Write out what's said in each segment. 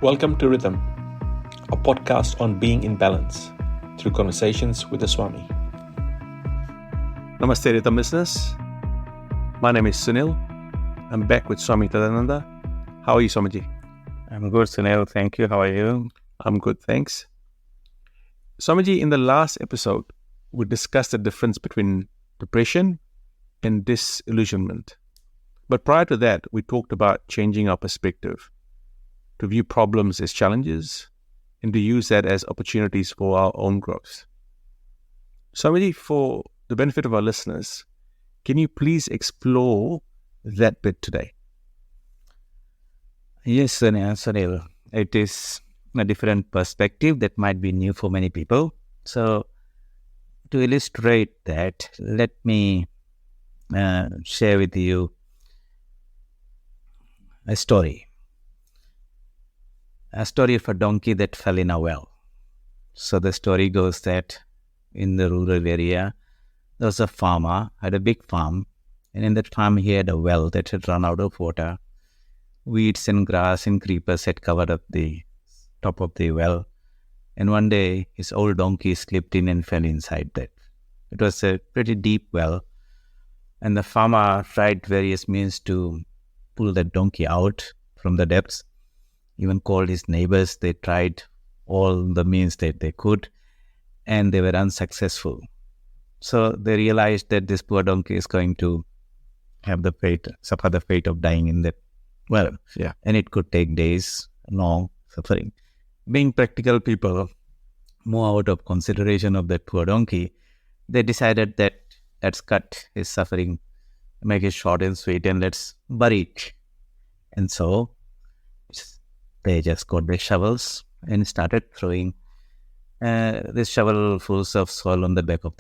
Welcome to Rhythm, a podcast on being in balance through conversations with the Swami. Namaste, Rhythm listeners. My name is Sunil. I'm back with Swami Tadananda. How are you, Swamiji? I'm good, Sunil. Thank you. How are you? I'm good, thanks. Swamiji, in the last episode, we discussed the difference between depression and disillusionment. But prior to that, we talked about changing our perspective, to view problems as challenges, and to use that as opportunities for our own growth. Swamiji, for the benefit of our listeners, can you please explore that bit today? Yes, Sunil. It is a different perspective that might be new for many people. So, to illustrate that, let me share with you a story of a donkey that fell in a well. So the story goes that in the rural area, there was a farmer, had a big farm, and in that farm he had a well that had run out of water. Weeds and grass and creepers had covered up the top of the well, and one day his old donkey slipped in and fell inside that. It was a pretty deep well, and the farmer tried various means to pull that donkey out from the depths. Even called his neighbors. They tried all the means that they could, and they were unsuccessful. So they realized that this poor donkey is going to suffer the fate of dying in that well. Yeah. And it could take days, long suffering. Being practical people, more out of consideration of that poor donkey, they decided that let's cut his suffering, make it short and sweet, and let's bury it. And so they just got their shovels and started throwing this shovelfuls of soil on the back of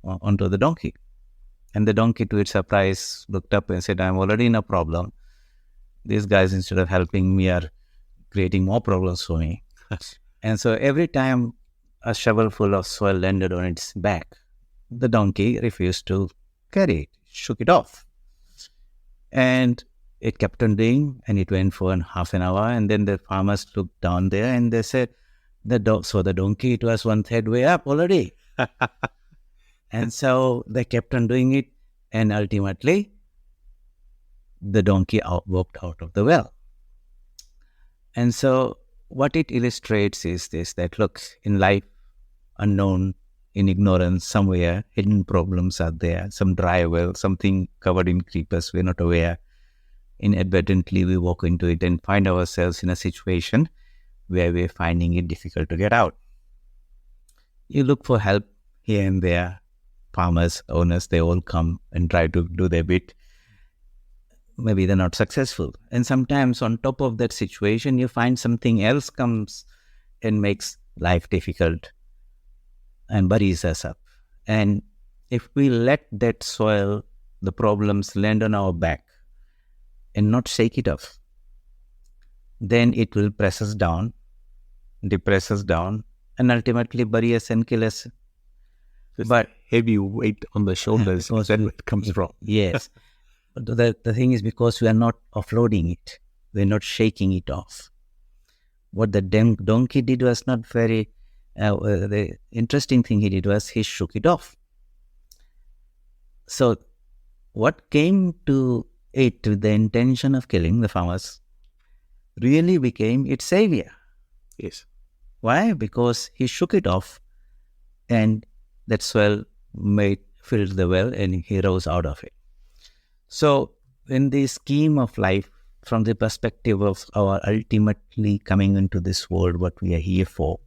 onto the donkey. And the donkey, to its surprise, looked up and said, "I'm already in a problem. These guys, instead of helping me, are creating more problems for me." And so every time a shovelful of soil landed on its back, the donkey refused to carry it, shook it off. And it kept on doing, and it went for half an hour, and then the farmers looked down there and they said, the donkey, it was one third way up already. And so they kept on doing it, and ultimately the donkey walked out of the well. And so what it illustrates is this, that look, in life, unknown, in ignorance, somewhere, hidden problems are there, some dry well, something covered in creepers we're not aware. Inadvertently, we walk into it and find ourselves in a situation where we're finding it difficult to get out. You look for help here and there. Farmers, owners, they all come and try to do their bit. Maybe they're not successful. And sometimes on top of that situation, you find something else comes and makes life difficult and buries us up. And if we let that soil, the problems land on our back, and not shake it off, then it will press us down, depress us down, and ultimately bury us and kill us. But heavy weight on the shoulders, is that where it comes from? Yes. But the thing is, because we are not offloading it, we're not shaking it off. What the donkey did was not very, the interesting thing he did was he shook it off. So what came to it with the intention of killing the farmers really became its savior. Yes. Why? Because he shook it off, and that soil filled the well, and he rose out of it. So in the scheme of life, from the perspective of our ultimately coming into this world, what we are here for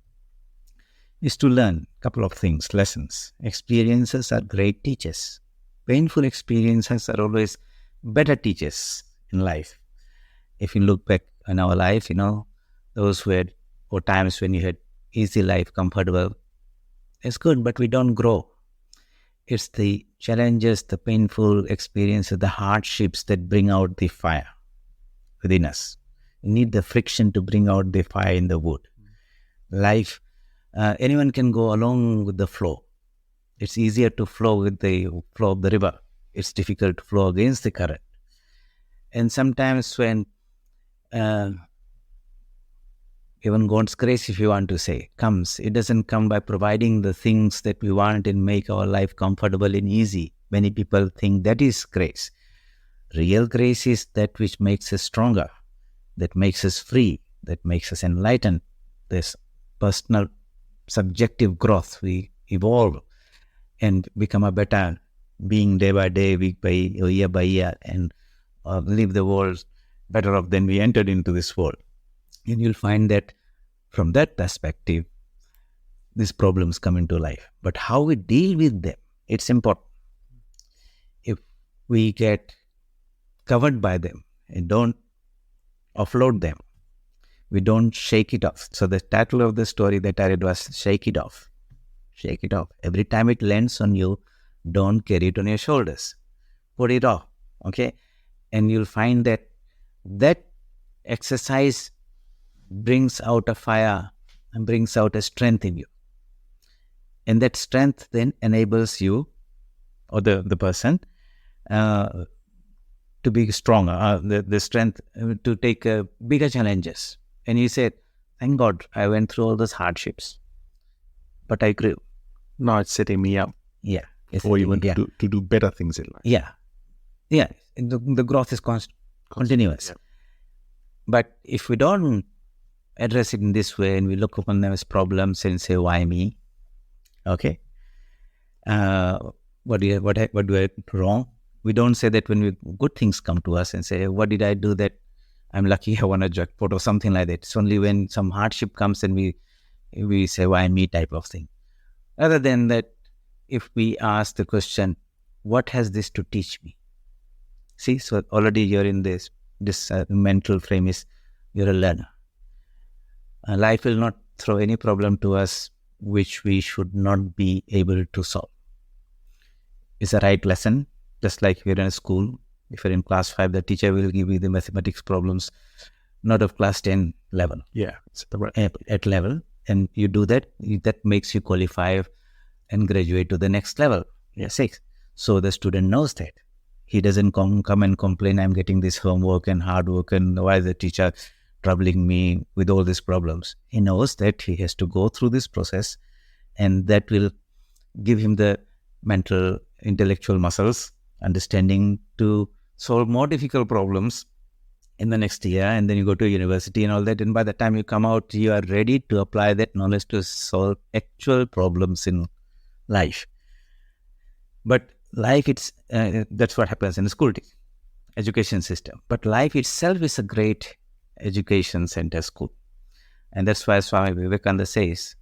is to learn a couple of things, lessons. Experiences are great teachers. Painful experiences are always better teachers in life. If you look back in our life, those were times when you had easy life, comfortable. It's good, but we don't grow. It's the challenges, the painful experiences, the hardships that bring out the fire within us. You need the friction to bring out the fire in the wood. Life, anyone can go along with the flow. It's easier to flow with the flow of the river. It's difficult to flow against the current. And sometimes when even God's grace, if you want to say, comes. It doesn't come by providing the things that we want and make our life comfortable and easy. Many people think that is grace. Real grace is that which makes us stronger, that makes us free, that makes us enlightened. This personal, subjective growth. We evolve and become a better being day by day, week by year by year, and leave the world better off than we entered into this world. And you'll find that from that perspective, these problems come into life. But how we deal with them, it's important. If we get covered by them and don't offload them, we don't shake it off. So the title of the story that I read was Shake It Off. Shake it off. Every time it lands on you, don't carry it on your shoulders. Put it off, okay? And you'll find that exercise brings out a fire and brings out a strength in you. And that strength then enables you or the person to be stronger, the strength to take bigger challenges. And you said, thank God I went through all those hardships, but I grew. Now it's setting me up. Yeah. Or even to do better things in life. Yeah. Yeah. The growth is continuous. Yeah. But if we don't address it in this way and we look upon them as problems and say, why me? Okay. What do I do wrong? We don't say that when good things come to us and say, what did I do that I'm lucky I won a jackpot or something like that. It's only when some hardship comes and we say, why me type of thing. Other than that, if we ask the question, what has this to teach me? See, so already you're in this mental frame is, you're a learner. Life will not throw any problem to us which we should not be able to solve. It's a right lesson, just like we're in a school. If you're in class 5, the teacher will give you the mathematics problems, not of class 10 level. Yeah, it's at level. And you do that, that makes you qualify and graduate to the next level, 6. So the student knows that. He doesn't come and complain, I'm getting this homework and hard work and why is the teacher troubling me with all these problems. He knows that he has to go through this process, and that will give him the mental, intellectual muscles, understanding to solve more difficult problems in the next year. And then you go to university and all that, and by the time you come out, you are ready to apply that knowledge to solve actual problems in life. But life, it's that's what happens in the school education system. But life itself is a great education center school. And that's why Swami Vivekananda says,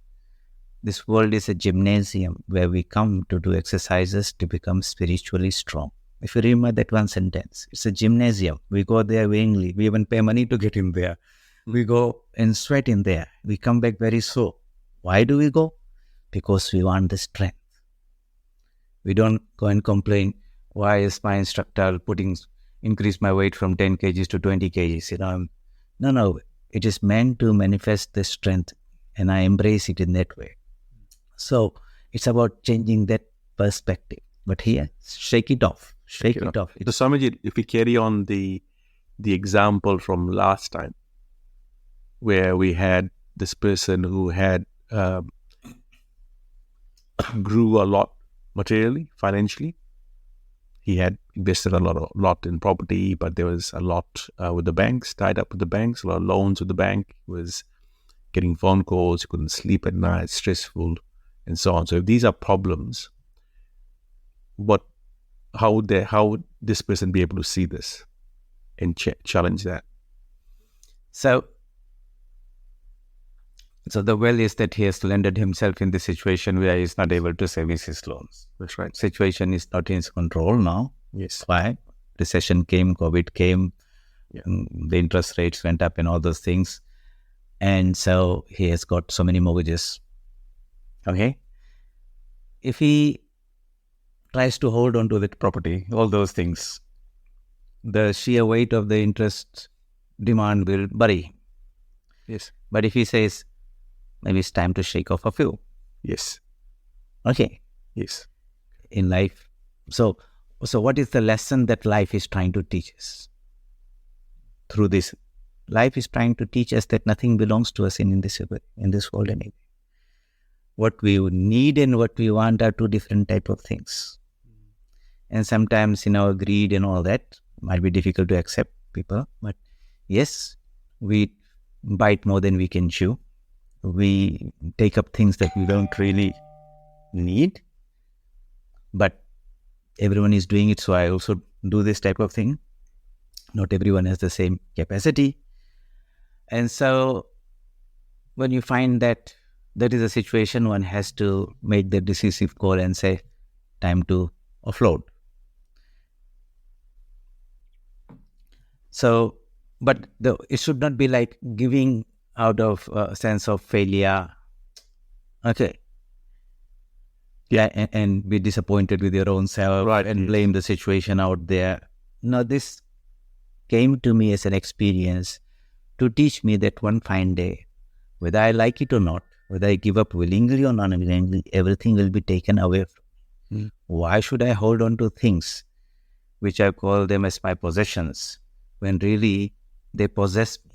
this world is a gymnasium where we come to do exercises to become spiritually strong. If you remember that one sentence, it's a gymnasium. We go there willingly. We even pay money to get in there. We go and sweat in there. We come back very sore. Why do we go? Because we want the strength. We don't go and complain, why is my instructor increase my weight from 10 kgs to 20 kgs? No. It is meant to manifest the strength, and I embrace it in that way. So it's about changing that perspective. But here, shake it off. Shake it off. So Swamiji, if we carry on the example from last time, where we had this person who had grew a lot materially, financially. He had invested a lot in property, but there was a lot with the banks, tied up with the banks, a lot of loans with the bank. He was getting phone calls, he couldn't sleep at night, stressful, and so on. So if these are problems, how would this person be able to see this and challenge that? So the well is that he has landed himself in the situation where he is not able to service his loans. That's right. Situation is not in his control now. Yes. Why? Recession came, COVID came, the interest rates went up and all those things. And so he has got so many mortgages. Okay? If he tries to hold on to that property, all those things, the sheer weight of the interest demand will bury him. Yes. But if he says, maybe it's time to shake off a few. Yes. Okay. Yes. In life. So what is the lesson that life is trying to teach us through this life is trying to teach us that nothing belongs to us in this world anyway. What we need and what we want are two different type of things. And sometimes in our greed and all that, might be difficult to accept people. But yes, we bite more than we can chew. We take up things that we don't really need. But everyone is doing it, so I also do this type of thing. Not everyone has the same capacity. And so when you find that is a situation, one has to make the decisive call and say, time to offload. So, but it should not be like giving out of a sense of failure. Okay. Yeah, and be disappointed with your own self, right, and blame the situation out there. No, this came to me as an experience to teach me that one fine day, whether I like it or not, whether I give up willingly or non-willingly, everything will be taken away from me. Why should I hold on to things which I call them as my possessions, when really they possess me?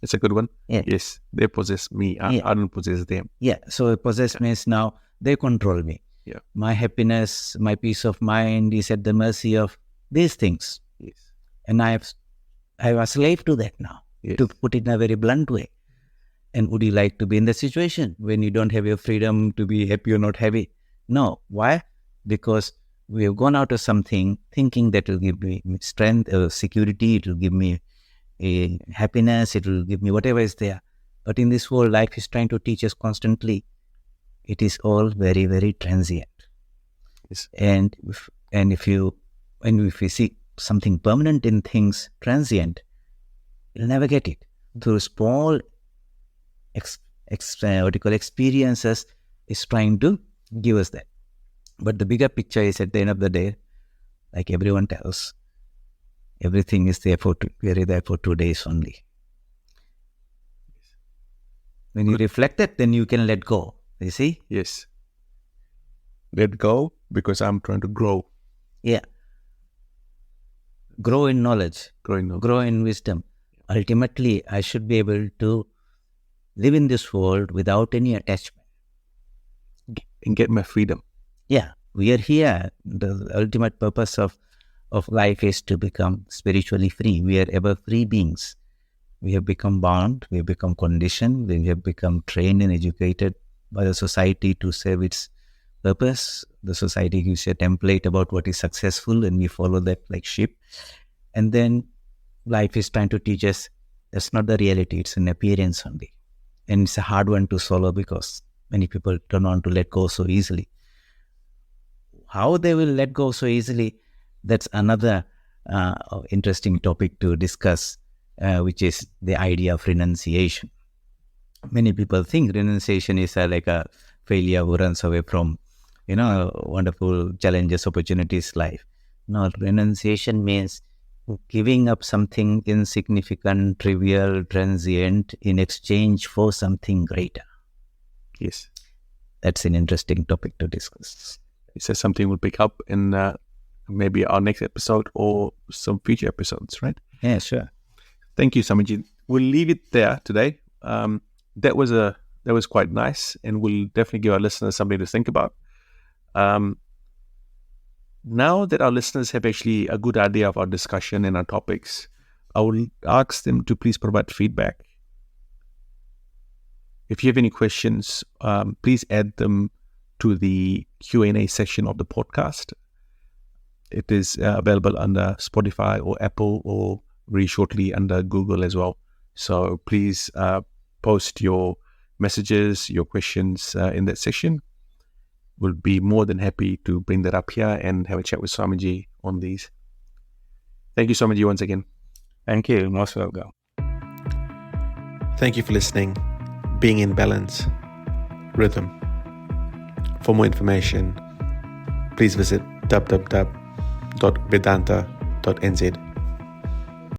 It's a good one. Yeah. Yes, they possess me. I don't possess them. Yeah, so possess means now they control me. Yeah. My happiness, my peace of mind is at the mercy of these things. Yes. And I'm a slave to that now, to put it in a very blunt way. And would you like to be in the situation when you don't have your freedom to be happy or not happy? No. Why? Because we have gone out of something thinking that will give me strength or security, it will give me a happiness, it will give me whatever is there. But in this world, life is trying to teach us constantly. It is all very, very transient. Yes. And if we see something permanent in things transient, you'll never get it. Through small experiences is trying to give us that. But the bigger picture is, at the end of the day, like everyone tells, everything is there very there for 2 days only. When you reflect that, then you can let go. You see? Yes. Let go, because I'm trying to grow. Yeah. Grow in knowledge. Grow in wisdom. Ultimately, I should be able to live in this world without any attachment. And get my freedom. Yeah. We are here. The ultimate purpose of life is to become spiritually free. We are ever free beings. We have become bound, we have become conditioned, we have become trained and educated by the society to serve its purpose. The society gives you a template about what is successful, and we follow that like sheep. And then life is trying to teach us that's not the reality, it's an appearance only. And it's a hard one to swallow because many people don't want to let go so easily. How they will let go so easily, that's another interesting topic to discuss, which is the idea of renunciation. Many people think renunciation is like a failure who runs away from, wonderful challenges, opportunities, life. No, renunciation means giving up something insignificant, trivial, transient in exchange for something greater. Yes. That's an interesting topic to discuss. Is that something we'll pick up in maybe our next episode or some future episodes, right? Yeah, sure. Thank you, Swamiji. We'll leave it there today. That was quite nice, and we'll definitely give our listeners something to think about. Now that our listeners have actually a good idea of our discussion and our topics, I will ask them to please provide feedback. If you have any questions, please add them to the Q&A section of the podcast. It is available under Spotify or Apple, or very shortly under Google as well. So please post your messages, your questions in that section. We'll be more than happy to bring that up here and have a chat with Swamiji on these. Thank you, Swamiji, once again. Thank you. Most welcome. Thank you for listening. Being in Balance, Rhythm. For more information, please visit www.vedanta.nz.